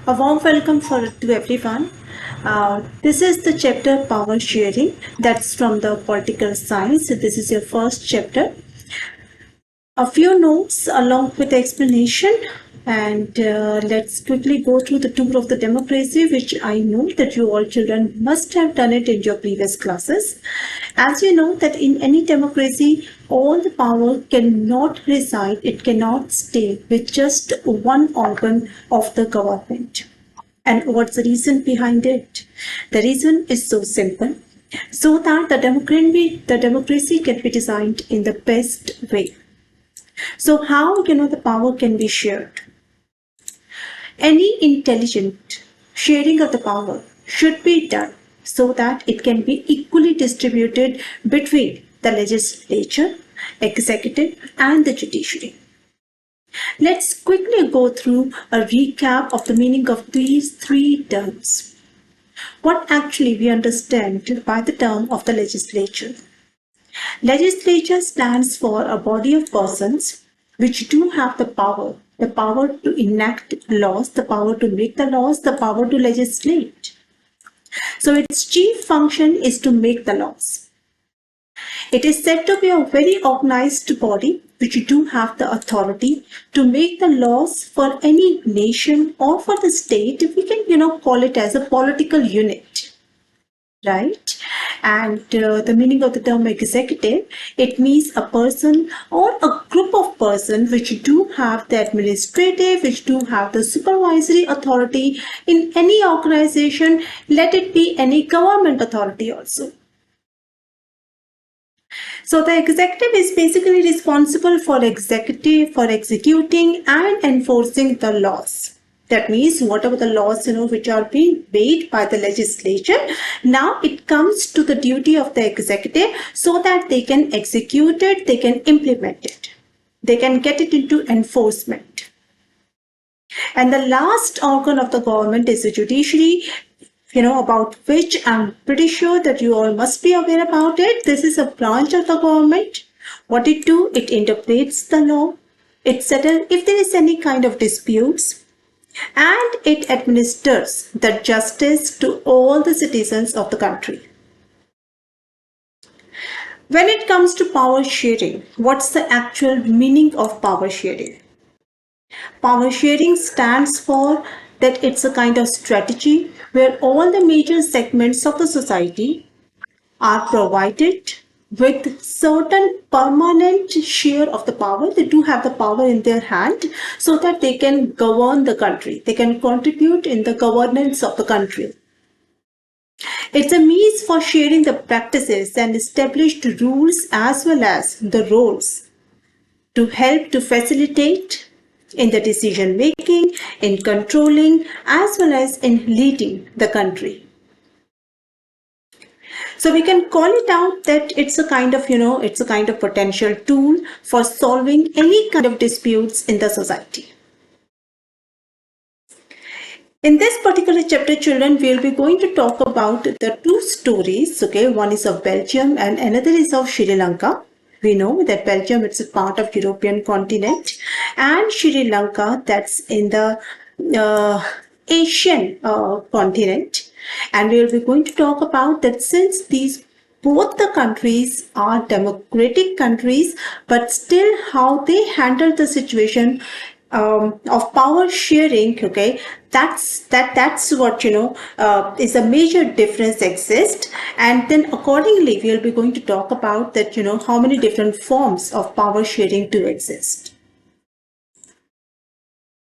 A warm welcome to everyone. This is the chapter Power Sharing. That's from the Political Science. This is your first chapter. A few notes along with the explanation, and let's quickly go through the tour of the democracy, which I know that you all children must have done it in your previous classes. As you know that in any democracy, all the power cannot reside, it cannot stay with just one organ of the government. And what's the reason behind it? The reason is so simple, so that the democracy can be designed in the best way. So how the power can be shared? Any intelligent sharing of the power should be done so that it can be equally distributed between the legislature, executive, and the judiciary. Let's quickly go through a recap of the meaning of these three terms. What actually we understand by the term of the legislature? Legislature stands for a body of persons which do have the power to enact laws, the power to make the laws, the power to legislate. So its chief function is to make the laws. It is said to be a very organized body which do have the authority to make the laws for any nation or for the state. We can call it as a political unit, right? And the meaning of the term executive, it means a person or a group of persons which do have the administrative, which do have the supervisory authority in any organization, let it be any government authority also. So the executive is basically responsible for executing and enforcing the laws. That means whatever the laws which are being made by the legislature, now it comes to the duty of the executive so that they can execute it, they can implement it, they can get it into enforcement. And the last organ of the government is the judiciary, about which I'm pretty sure that you all must be aware about it. This is a branch of the government. What it do? It interprets the law. It settles if there is any kind of disputes, and it administers the justice to all the citizens of the country. When it comes to power sharing, what's the actual meaning of power sharing? Power sharing stands for that it's a kind of strategy where all the major segments of the society are provided with certain permanent share of the power. They do have the power in their hand so that they can govern the country. They can contribute in the governance of the country. It's a means for sharing the practices and established rules as well as the roles to help to facilitate in the decision making, in controlling, as well as in leading the country. So we can call it out that it's a kind of potential tool for solving any kind of disputes in the society. In this particular chapter, children, we'll be going to talk about the two stories. Okay, one is of Belgium and another is of Sri Lanka. We know that Belgium, it's a part of European continent, and Sri Lanka, that's in the Asian continent. And we will be going to talk about that since both the countries are democratic countries, but still how they handle the situation of power sharing. Okay, that's what is a major difference exists. And then accordingly we'll be going to talk about that how many different forms of power sharing do exist.